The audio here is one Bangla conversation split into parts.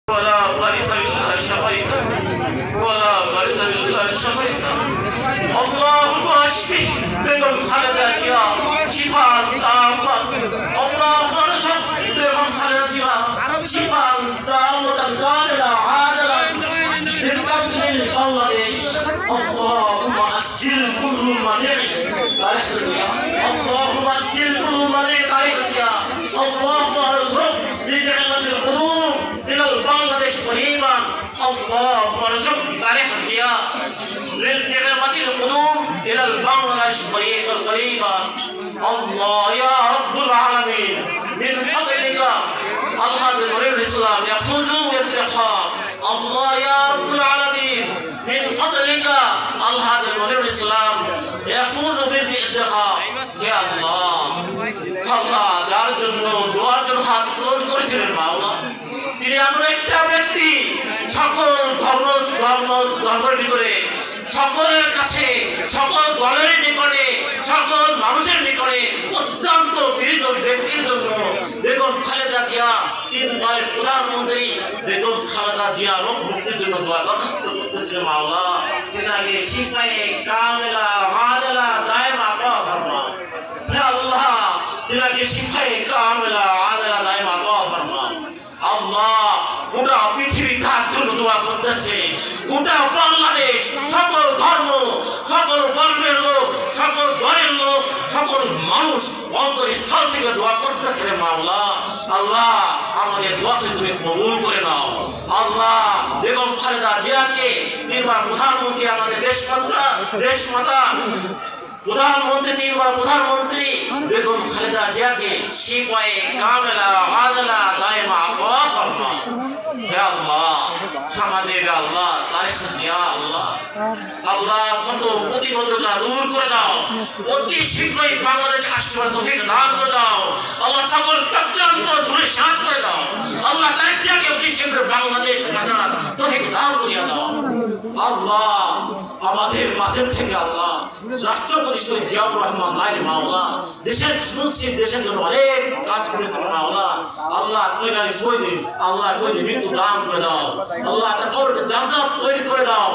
ولا غريث إلا شفيته ولا غريث إلا شفيته اللهم اشفي بكم خلداتها شفاء تاما اللهم ارزق بكم خلداتها شفاء تاما كاملا عاجلا بالقبض البنغلاديش اللهم اجل كل منع اللهم اجل كل منع طريقتها اللهم ارزق بنعمة القلوب إلى البنغلاديش قريبا اللهم ارزق طريقتها للنعمة القدوم إلى البنغلاديش قريبا الله يا رب العالمين من فضلك الحاج مريم الإسلام يفوز ويفتخر الله يا رب العالمين من فضلك الحاج مريم الإسلام يفوز بالإفتخار يا الله আল্লাহ যার জন্য দোয়ার জন্য হাত তোলন করেছিলেন মাওলা তিনি এমন একটা ব্যক্তি সকল ধর্মের ভিতরে সকলের কাছে সকল দলের নিকটে সকল মানুষের নিকটে অত্যন্ত প্রিয় ব্যক্তির জন্য বেগম খালেদা জিয়া 3 বারের প্রধানমন্ত্রী বেগম খালেদা জিয়া রোগ মুক্তির জন্য দোয়া দরখাস্ত করতেছিলেন মাওলা তিনাকে শিফায়ে কামেলা আজলা দায়মা আতা ফরমা হে আল্লাহ তিনাকে শিফায়ে কামেলা আজলা দায়মা আতা ফরমা আল্লাহ গোটা পৃথিবী তার জন্য দোয়া করতেছে গোটা বাংলাদেশ সকল ধর্ম সকল বর্ণের লোক সকল দলের লোক সকল মানুষ অন্তরস্থল থেকে দোয়া করতেছে রে মাওলা আল্লাহ আমাদের দোয়াকে তুমি কবুল করে নাও আল্লাহ বেগম খালেদা জিয়াকে তিনবার প্রধানমন্ত্রী আমাদের দেশমাতা প্রধানমন্ত্রী তিনবার প্রধানমন্ত্রী বেগম খালেদা জিয়াকে শিফায়ে কামেলা আজলা দায়মা আতা ফরমা হে আল্লাহ আমাদের আল্লাহ তারিখ ইয়া আল্লাহ আল্লাহ কত প্রতিবন্ধকতা দূর করে দাও অতি শীঘ্রই বাংলাদেশ আসবার তৌফিক দান করে দাও আল্লাহ সকল চক্রান্ত দূরে সাত করে দাও আল্লাহ তারিখ জিয়াকে অতি শীঘ্র বাংলাদেশ আসার তৌফিক দান করে দাও আল্লাহ আমাদের মাঝে থেকে আল্লাহ রাষ্ট্রপতি শহীদ জিয়াউর রহমান নাইর মাওলা দেশের সুশীল দেশের জন্য অনেক কাজ করেছেন মাওলা আল্লাহ তৈরি শহীদ আল্লাহ শহীদ মৃত্যু দান করে দাও আল্লাহ তার কবরকে জান্নাত তৈরি করে দাও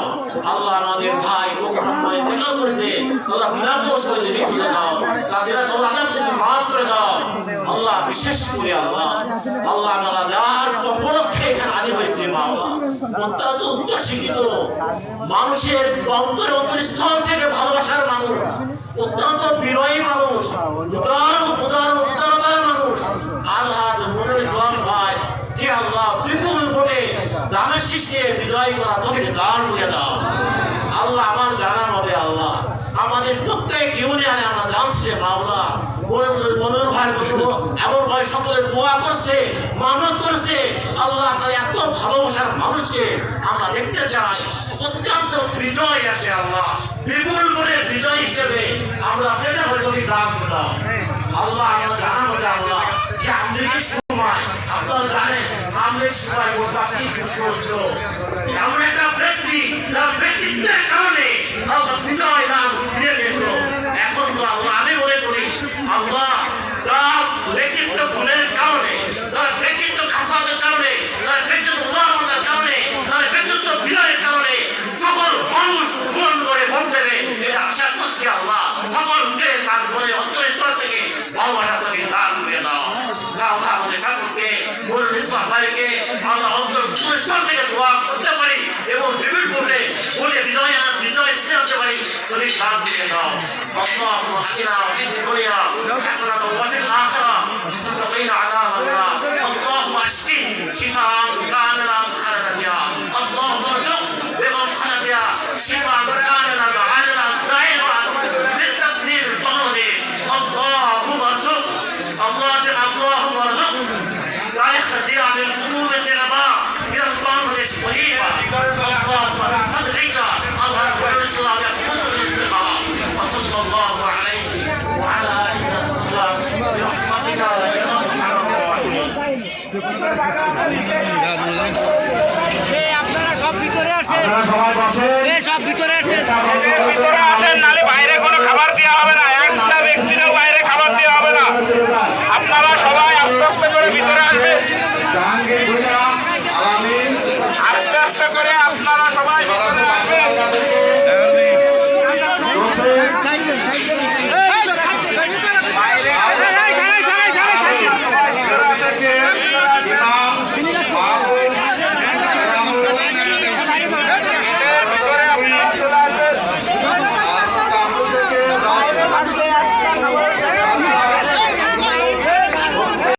আল্লাহ আমাদের ভাই বকর রহমান ইন্তেকাল করেছে আল্লাহ বিরাট শহীদ মৃত্যু দাও তাদের আল্লাহ থেকে মাফ করে দাও আল্লাহ বিশেষ করে আল্লাহ আমরা যার উপলক্ষে এখানে হাজির হয়েছে মাওলা অত্যন্ত উচ্চ শিক্ষিত মানুষের অন্তরস্থল থেকে ভালোবাসার মানুষ অত্যন্ত বিনয়ী মানুষ উদারতার মানুষ আলহাজ মনির ইসলাম ভাই কে আল্লাহ বিপুল ভোটে দানের শীষে বিজয় করা তৌফিক দান করে দাও আল্লাহ আমার জানা মতে আল্লাহ আমাদের প্রত্যেক ইউনিয়নে আমরা জানছি মাওলা মনির ভাই এমন ভাই সকলে দোয়া করছে মানত করছে আল্লাহ তার এত ভালোবাসার মানুষকে আমরা দেখতে চাই অত্যন্ত বিজয় আসে আল্লাহ বিপুল করে বিজয় হিসেবে আমরা পেতে পারি দান দাও আল্লাহ আমার জানা মতে আল্লাহ যে আমদের সময় আপনারা জানেন আমদের সময় গোটা কি খুশি হচ্ছিল এমন একটা ব্যক্তি তার ব্যক্তিত্বের কারণে আল্লাহ বিজয় দান ফিরে গেছিল এখন তো আল্লাহ আমি মনে করি আল্লাহ তার ব্যক্তিত্ব গুণের কারণে তার ব্যক্তিত্ব খাসাদের কারণে তার ব্যক্তিত্ব উদাহরণের কারণে তার ব্যক্তিত্ব বিজয়ের কারণে সকল মানুষ মন করে ভোট দেবে এটা আশা করছি আল্লাহ সকলকে তার মনে অন্তরস্থল থেকে ভালোবাসা থেকে দান করে দাও আল্লাহ আমাদের সকলকে মনির ইসলাম ভাইকে আমরা অন্তরস্থল থেকে দোয়া করতে পারি এবং বিভিন্ন ভোটে বিজয় ছিনাতে পারি তুমি দান করে দাও اللهم اهدنا في الدنيا حسنة وفي الآخرة حسنة وقنا عذاب النار اللهم اشفي شفاء كاملا خالدة جيا اللهم ارزق بكم خالدة شفاء كاملا عاجلا دائما للتقدير بنغلاديش اللهم ارزق اللهم ارزق تاريخ جيا للقدوم النعماء الى بنغلاديش قريبا اللهم فضلك الله الاسلام يفوز بالافتخار وصلى الله عليه وعلى اله وصحبه برحمتك يا ارحم الراحمين আপনারা সব ভিতরে আসেন আপনারা সবাই বসেন।